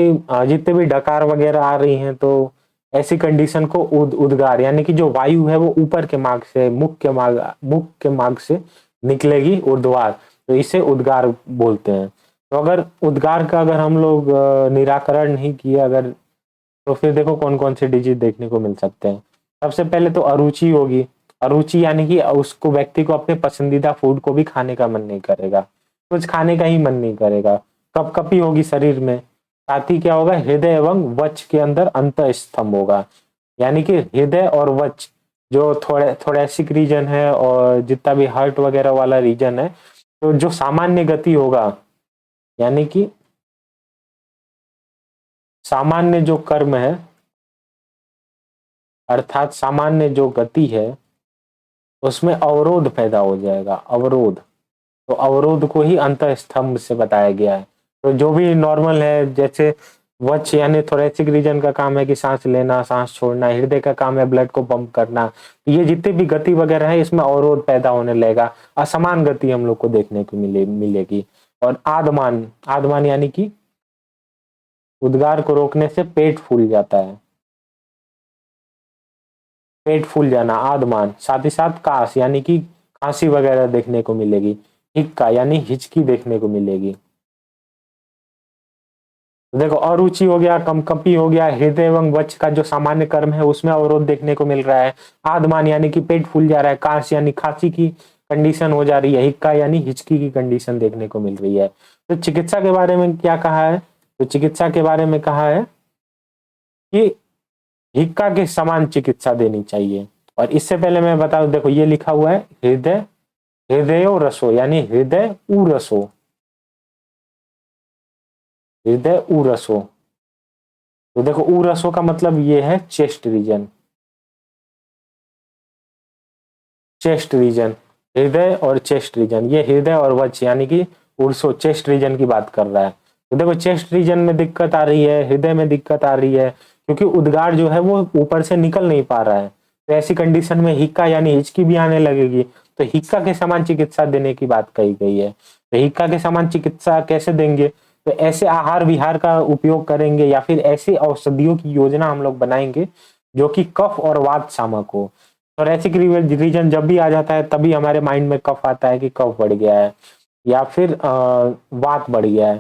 जितने भी डकार वगैरह आ रही हैं, तो ऐसी कंडीशन को उद्गार यानी कि जो वायु है वो ऊपर के मार्ग से, मुख के मार्ग से निकलेगी ऊर्ध्वाधर, तो इसे उद्गार बोलते हैं। तो अगर उद्गार का अगर हम लोग निराकरण नहीं किया अगर, तो फिर देखो कौन कौन से डिजीज देखने को मिल सकते हैं। सबसे पहले तो अरुचि होगी। अरुचि यानी कि उसको, व्यक्ति को अपने पसंदीदा फूड को भी खाने का मन नहीं करेगा, कुछ खाने का ही मन नहीं करेगा। कपकपी होगी शरीर में। साथ ही क्या होगा, हृदय एवं वक्ष के अंदर अंतःस्तंभ होगा। यानी कि हृदय और वक्ष जो थोड़ैसिक रीजन है और जितना भी हार्ट वगैरह वाला रीजन है, तो जो सामान्य गति होगा, यानी कि सामान्य जो कर्म है, अर्थात सामान्य जो गति है, उसमें अवरोध पैदा हो जाएगा, अवरोध। तो अवरोध को ही अंतःस्तंभ से बताया गया है। तो जो भी नॉर्मल है, जैसे वक्ष यानी थोरेसिक रीजन का काम है कि सांस लेना सांस छोड़ना, हृदय का काम है ब्लड को पंप करना, तो ये जितनी भी गति वगैरह है इसमें अवरोध पैदा होने लगेगा, असमान गति हम लोग को देखने को मिलेगी। और आदमान, आदमान यानी कि उद्गार को रोकने से पेट फूल जाता है, पेट फूल जाना आदमान। साथ ही साथ काश यानी कि खांसी वगैरह देखने को मिलेगी। हिक्का यानी हिचकी देखने को मिलेगी। तो देखो, अरुचि हो गया, कंपकंपी हो गया, हृदय एवं वक्ष का जो सामान्य कर्म है उसमें अवरोध देखने को मिल रहा है। आदमान यानी कि पेट फूल जा रहा है, काश यानी खांसी की कंडीशन हो जा रही है, हिक्का यानी हिचकी की कंडीशन देखने को मिल रही है। तो चिकित्सा के बारे में क्या कहा है, तो चिकित्सा के बारे में कहा है कि हिक्का के समान चिकित्सा देनी चाहिए। और इससे पहले मैं बता दूं, देखो ये लिखा हुआ है हृदय, हृदयो रसो यानी हृदय उरसो, हृदय उरसो। तो देखो उरसो का मतलब ये है चेस्ट रीजन, चेस्ट रीजन, हृदय और चेस्ट रीजन, ये हृदय और वक्ष यानी कि उर्सो चेस्ट रीजन की बात कर रहा है। तो देखो चेस्ट रीजन में दिक्कत आ रही है, हृदय में दिक्कत आ रही है, क्योंकि उद्गार जो है वो ऊपर से निकल नहीं पा रहा है। तो ऐसी कंडीशन में हिक्का यानी हिचकी भी आने लगेगी। तो हिक्का के समान चिकित्सा देने की बात कही गई है। तो हिक्का के समान चिकित्सा कैसे देंगे, तो ऐसे आहार विहार का उपयोग करेंगे या फिर ऐसी औषधियों की योजना हम लोग बनाएंगे जो कि कफ और वात शामक हो। थोरैसिक रीजन जब भी आ जाता है तभी हमारे माइंड में कफ आता है कि कफ बढ़ गया है या फिर वात बढ़ गया है।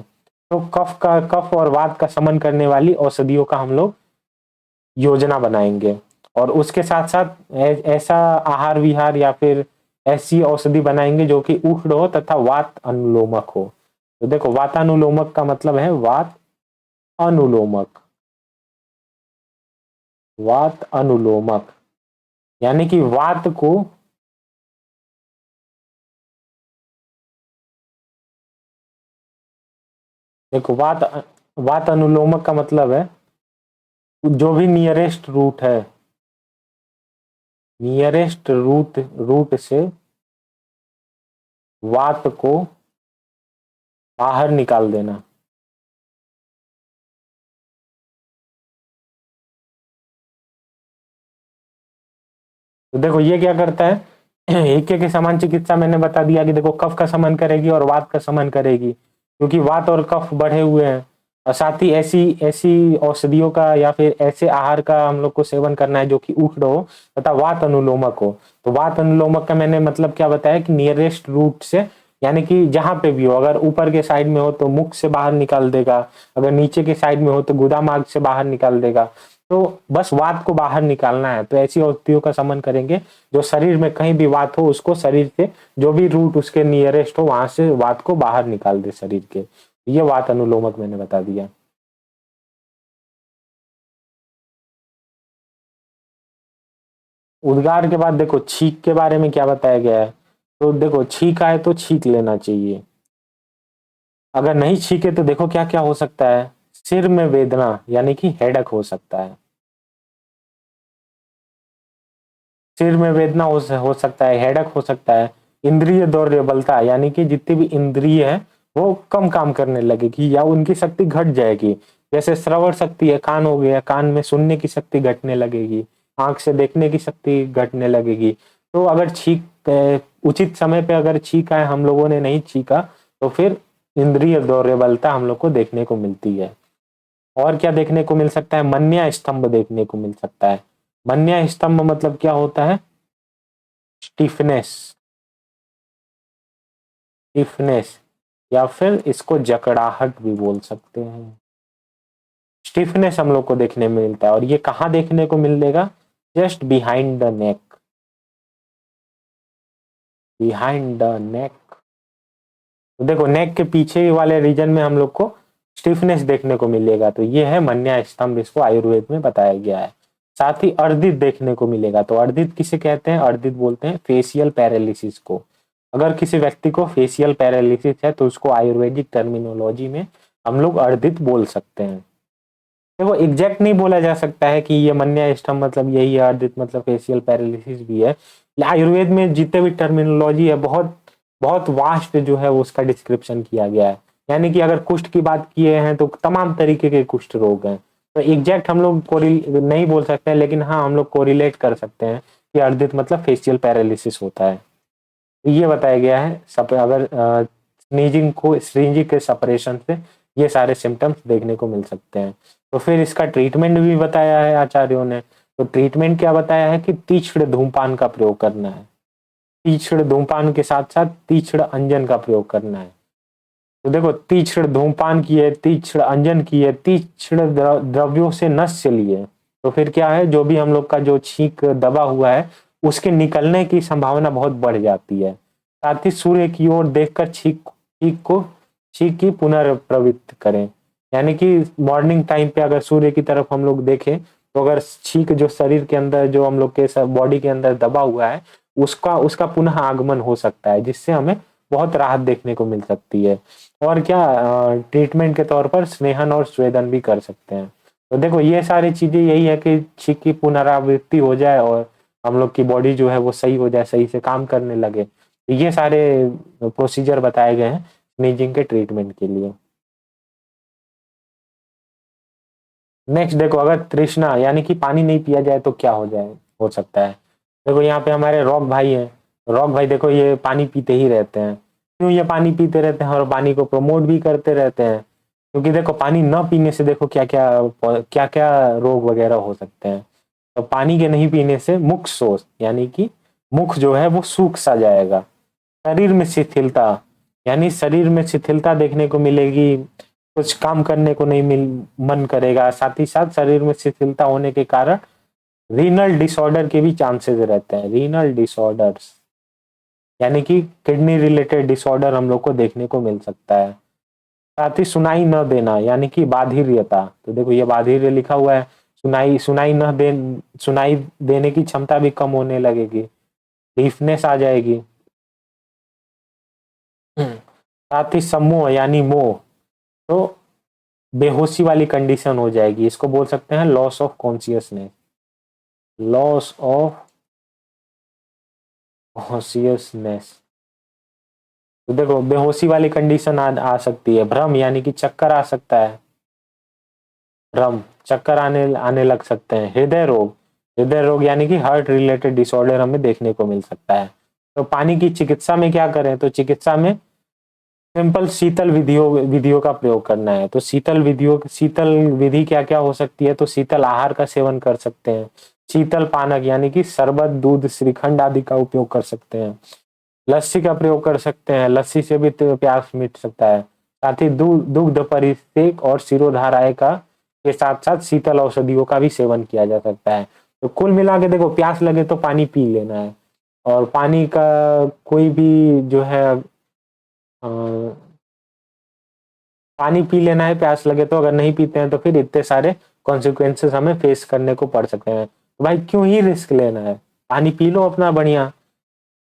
तो कफ और वात का शमन करने वाली औषधियों का हम लोग योजना बनाएंगे, और उसके साथ साथ ऐसा आहार विहार या फिर ऐसी औषधि बनाएंगे जो कि उष्ण हो तथा वात अनुलोमक हो। तो देखो वातानुलोमक का मतलब है वात अनुलोमक, वात अनुलोमक यानी कि वात को, देखो वात अनुलोमक का मतलब है जो भी नियरेस्ट रूट है, नियरेस्ट रूट से वात को बाहर निकाल देना। तो देखो ये क्या करता है, हिक्के के समान चिकित्सा मैंने बता दिया कि देखो कफ का शमन करेगी और वात का शमन करेगी, क्योंकि वात और कफ बढ़े हुए हैं। और साथ ही ऐसी ऐसी औषधियों का या फिर ऐसे आहार का हम लोग को सेवन करना है जो कि उष्ण हो तथा वात अनुलोमक हो। तो वात अनुलोमक का मैंने मतलब क्या बताया कि नियरेस्ट रूट से, यानी कि जहां पे भी हो, अगर ऊपर के साइड में हो तो मुख से बाहर निकाल देगा, अगर नीचे के साइड में हो तो गुदा मार्ग से बाहर निकाल देगा। तो बस वात को बाहर निकालना है, तो ऐसी औषधियों का सेवन करेंगे जो शरीर में कहीं भी वात हो उसको शरीर से जो भी रूट उसके नियरेस्ट हो वहां से वात को बाहर निकाल दे शरीर के। ये वात अनुलोमक मैंने बता दिया। उद्गार के बाद देखो छींक के बारे में क्या बताया गया है। तो देखो छींक आए तो छींक लेना चाहिए, अगर नहीं छींके तो देखो क्या क्या हो सकता है। सिर में वेदना यानी कि हेडक हो सकता है, सिर में वेदना हो सकता है, हेडक हो सकता है। इंद्रिय दुर्बलता यानी कि जितनी भी इंद्रिय है वो कम काम करने लगेगी या उनकी शक्ति घट जाएगी। जैसे श्रवण शक्ति है, कान हो गया, कान में सुनने की शक्ति घटने लगेगी, आंख से देखने की शक्ति घटने लगेगी। तो अगर उचित समय पे अगर छींका है, हम लोगों ने नहीं छींका, तो फिर इंद्रिय दुर्बलता हम लोग को देखने को मिलती है। और क्या देखने को मिल सकता है, मन्या स्तंभ देखने को मिल सकता है। मन्या स्तंभ मतलब क्या होता है, स्टिफनेस, स्टिफनेस या फिर इसको जकड़ाहट भी बोल सकते हैं। स्टिफनेस हम लोग को देखने में मिलता है और ये कहाँ देखने को मिलेगा, just behind the neck, behind the neck. तो देखो नेक के पीछे वाले रीजन में हम लोग को स्टिफनेस देखने को मिलेगा, तो ये है मन्या स्तंभ, इसको आयुर्वेद में बताया गया है। साथ ही अर्दित देखने को मिलेगा। तो अर्दित किसे कहते हैं, अर्दित बोलते हैं फेशियल पैरालिसिस को। अगर किसी व्यक्ति को फेशियल पैरालिसिस है तो उसको आयुर्वेदिक टर्मिनोलॉजी में हम लोग अर्दित बोल सकते हैं। देखो एग्जैक्ट नहीं बोला जा सकता है कि ये मन्या स्तंभ मतलब यही है, अर्दित मतलब फेशियल पैरालिसिस भी है। आयुर्वेद में जितने भी टर्मिनोलॉजी है बहुत बहुत वास्ट जो है वो उसका डिस्क्रिप्शन किया गया है। यानी कि अगर कुष्ठ की बात किए हैं तो तमाम तरीके के कुष्ठ रोग हैं। तो एग्जैक्ट हम लोग नहीं बोल सकते हैं, लेकिन हाँ हम लोग कोरिलेट कर सकते हैं कि अर्दित मतलब फेशियल पैरालिसिस होता है। तो ये बताया गया है सब, अगर स्नीजिंग को स्नीजिंग के सेपरेशन से ये सारे सिम्टम्स देखने को मिल सकते हैं। तो फिर इसका ट्रीटमेंट भी बताया है आचार्यों ने। तो ट्रीटमेंट क्या बताया है कि तीक्ष्ण धूमपान का प्रयोग करना है, तीक्ष्ण धूमपान के साथ साथ तीक्ष्ण अंजन का प्रयोग करना है। तो देखो तीक्ष्ण धूमपान किए, तीक्ष्ण अंजन किए, तीक्ष्ण द्रव्यों से नस लिए, तो फिर क्या है, जो भी हम लोग का जो छींक दबा हुआ है उसके निकलने की संभावना बहुत बढ़ जाती है। साथ ही सूर्य की ओर देखकर छींक की पुनर्प्रवृत्ति करें। यानी कि मॉर्निंग टाइम पे अगर सूर्य की तरफ हम लोग देखें तो अगर छींक जो शरीर के अंदर जो हम लोग के बॉडी के अंदर दबा हुआ है उसका उसका पुनः आगमन हो सकता है, जिससे हमें बहुत राहत देखने को मिल सकती है। और क्या ट्रीटमेंट के तौर पर स्नेहन और स्वेदन भी कर सकते हैं। तो देखो ये सारी चीजें यही है कि छींक की पुनरावृत्ति हो जाए और हम लोग की बॉडी जो है वो सही हो जाए, सही से काम करने लगे। तो ये सारे प्रोसीजर बताए गए हैं स्नीजिंग के ट्रीटमेंट के लिए। नेक्स्ट देखो, अगर तृष्णा यानी कि पानी नहीं पिया जाए तो क्या हो सकता है। देखो यहाँ पे हमारे रॉक भाई हैं, रॉक भाई देखो ये पानी पीते ही रहते हैं। क्यों ये पानी पीते रहते हैं और पानी को प्रमोट भी करते रहते हैं, क्योंकि देखो पानी न पीने से देखो क्या क्या रोग वगैरह हो सकते हैं। तो पानी के नहीं पीने से मुख शोष यानी कि मुख जो है वो सूख सा जाएगा। शरीर में शिथिलता यानी शरीर में शिथिलता देखने को मिलेगी, कुछ काम करने को नहीं मिल मन करेगा। साथ ही साथ शरीर में शिथिलता होने के कारण रीनल डिसऑर्डर के भी चांसेस रहते हैं। रीनल डिसऑर्डर्स यानी कि किडनी रिलेटेड डिसऑर्डर हम लोग को देखने को मिल सकता है। साथ ही सुनाई न देना यानी कि बाधिर्यता। तो देखो ये बाधिर्य लिखा हुआ है, सुनाई सुनाई न दे सुनाई देने की क्षमता भी कम होने लगेगी, डीफनेस आ जाएगी। साथ ही सम्मोह यानी मोह, तो बेहोशी वाली कंडीशन हो जाएगी, इसको बोल सकते हैं loss of consciousness, loss of consciousness. तो देखो बेहोशी वाली कंडीशन आ सकती है। भ्रम यानी कि चक्कर आ सकता है, भ्रम चक्कर आने आने लग सकते हैं। हृदय रोग यानी कि हार्ट रिलेटेड डिसऑर्डर हमें देखने को मिल सकता है। तो पानी की चिकित्सा में क्या करें, तो चिकित्सा में सिंपल शीतल विधियों का प्रयोग करना है। तो शीतल विधि क्या क्या हो सकती है? तो शीतल आहार का सेवन कर सकते हैं, शीतल पानक यानी कि शरबत, दूध, श्रीखंड आदि का उपयोग कर सकते हैं, लस्सी का प्रयोग कर सकते हैं, लस्सी से भी प्यास मिट सकता है। साथ ही दुग्ध परिसेक और शिरोधाराय का के साथ साथ शीतल औषधियों का भी सेवन किया जा सकता है। तो कुल मिला के देखो, प्यास लगे तो पानी पी लेना है, और पानी का कोई भी जो है पानी पी लेना है प्यास लगे तो। अगर नहीं पीते हैं तो फिर इतने सारे कॉन्सिक्वेंसेस हमें फेस करने को पड़ सकते हैं। तो भाई क्यों ही रिस्क लेना है, पानी पी लो अपना बढ़िया।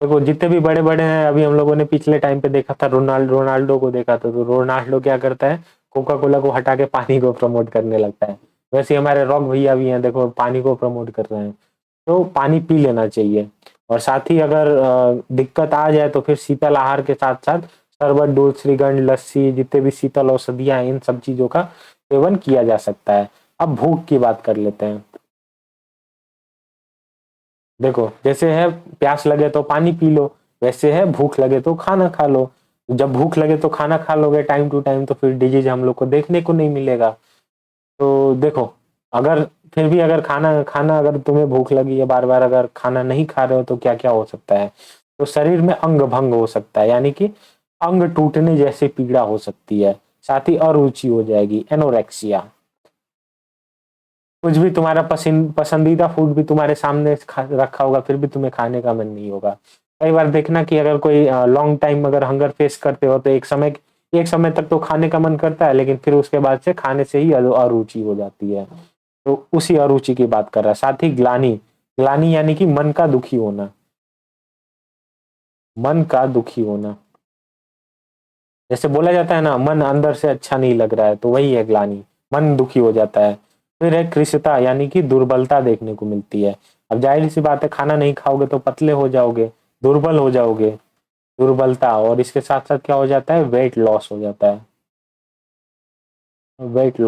देखो जितने भी बड़े बड़े हैं, अभी हम लोगों ने पिछले टाइम पे देखा था, रोनाल्डो को देखा था। तो रोनाल्डो क्या करता है, कोका कोला को हटा के पानी को प्रमोट करने लगता है। वैसे ही हमारे रॉक भैया भी हैं, देखो पानी को प्रमोट कर रहे हैं। तो पानी पी लेना चाहिए। और साथ ही अगर दिक्कत आ जाए तो फिर शीतल आहार के साथ साथ शरबत, दूध, श्रीगंध, लस्सी, जितने भी शीतल औषधियां हैं, इन सब चीजों का सेवन किया जा सकता है। अब भूख की बात कर लेते हैं। देखो जैसे है प्यास लगे तो पानी पी लो, वैसे है भूख लगे तो खाना खा लो। जब भूख लगे तो खाना खा लोगे टाइम टू टाइम, तो फिर डिजीज हम लोग को देखने को नहीं मिलेगा। तो देखो, अगर फिर भी अगर खाना खाना अगर तुम्हें भूख लगी है बार बार, अगर खाना नहीं खा रहे हो तो क्या क्या हो सकता है? तो शरीर में अंग भंग हो सकता है, यानी कि अंग टूटने जैसी पीड़ा हो सकती है। साथ ही अरुचि हो जाएगी, एनोरेक्सिया। कुछ भी तुम्हारा पसंदीदा फूड भी तुम्हारे सामने रखा होगा, फिर भी तुम्हें खाने का मन नहीं होगा। कई बार देखना कि अगर कोई लॉन्ग टाइम अगर हंगर फेस करते हो तो एक समय तक तो खाने का मन करता है, लेकिन फिर उसके बाद से खाने से ही अरुचि हो जाती है। तो उसी अरुचि की बात कर रहा है। साथ ही ग्लानी, ग्लानी यानी कि मन का दुखी होना, मन का दुखी होना। जैसे बोला जाता है ना, मन अंदर से अच्छा नहीं लग रहा है, तो वही है ग्लानी, मन दुखी हो जाता है। फिर है कृशता, यानी कि दुर्बलता देखने को मिलती है। अब जाहिर सी बात है, खाना नहीं खाओगे तो पतले हो जाओगे, दुर्बल हो जाओगे, दुर्बलता। और इसके साथ साथ क्या हो जाता है, वेट लॉस हो जाता है। वेट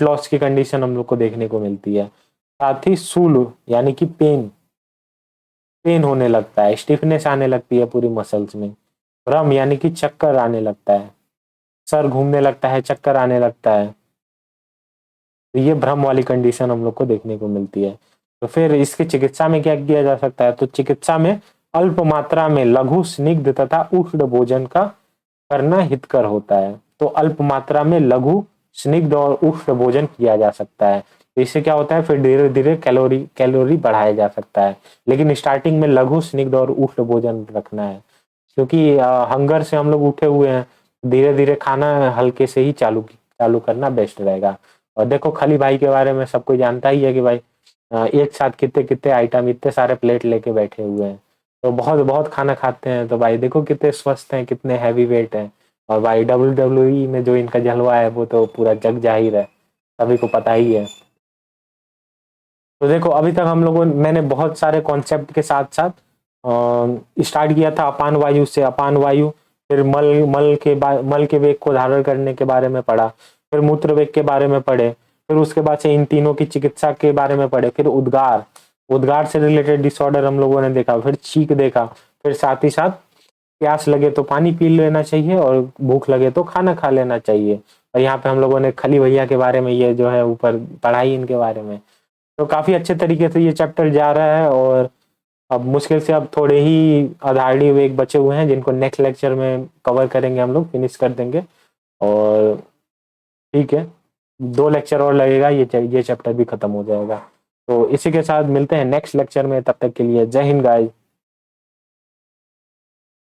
लॉस की कंडीशन हम लोग को देखने को मिलती है। साथ ही सूल यानी कि पेन होने लगता है, स्टिफनेस आने लगती है पूरी मसल्स में। भ्रम यानी कि चक्कर आने लगता है, सर घूमने लगता है, चक्कर आने लगता है। तो ये भ्रम वाली कंडीशन हम लोग को देखने को मिलती है। तो फिर इसकी चिकित्सा में क्या किया जा सकता है? तो चिकित्सा में अल्प मात्रा में लघु, स्निग्ध तथा उष्ण भोजन का करना हितकर होता है। तो अल्प मात्रा में लघु, स्निग्ध और उष्ण भोजन किया जा सकता है। तो इससे क्या होता है, फिर धीरे धीरे कैलोरी कैलोरी बढ़ाया जा सकता है। लेकिन स्टार्टिंग में लघु, स्निग्ध और उष्ण भोजन रखना है, क्योंकि हंगर से हम लोग उठे हुए हैं। धीरे धीरे खाना हल्के से ही चालू करना बेस्ट रहेगा। और देखो खली भाई के बारे में सब कोई जानता ही है कि भाई एक साथ कितने कितने आइटम, इतने सारे प्लेट लेके बैठे हुए हैं। तो बहुत बहुत खाना खाते हैं। तो भाई देखो कितने स्वस्थ हैं, कितने हैवी वेट हैं। और भाई WWE में जो इनका जलवा है वो तो पूरा जग जाहिर है, सभी को पता ही है। तो देखो अभी तक हम लोगों मैंने बहुत सारे कॉन्सेप्ट के साथ साथ स्टार्ट किया था अपान वायु से। अपान वायु, फिर मल के वेग को धारण करने के बारे में पढ़ा, फिर मूत्र वेग के बारे में पढ़े, फिर उसके बाद से इन तीनों की चिकित्सा के बारे में पढ़े, फिर उद्गार, उद्गार से रिलेटेड डिसऑर्डर हम लोगों ने देखा, फिर छींक देखा, फिर साथ ही साथ प्यास लगे तो पानी पी लेना चाहिए, और भूख लगे तो खाना खा लेना चाहिए। और यहाँ पे हम लोगों ने खली भैया के बारे में, ये जो है ऊपर पढ़ाई इनके बारे में। तो काफी अच्छे तरीके से ये चैप्टर जा रहा है। और अब मुश्किल से अब थोड़े ही आधारणी वेग बचे हुए हैं, जिनको नेक्स्ट लेक्चर में कवर करेंगे, हम लोग फिनिश कर देंगे। और ठीक है, 2 लेक्चर और लगेगा, ये चैप्टर भी खत्म हो जाएगा। तो इसी के साथ मिलते हैं नेक्स्ट लेक्चर में। तब तक के लिए जय हिंद गाइस।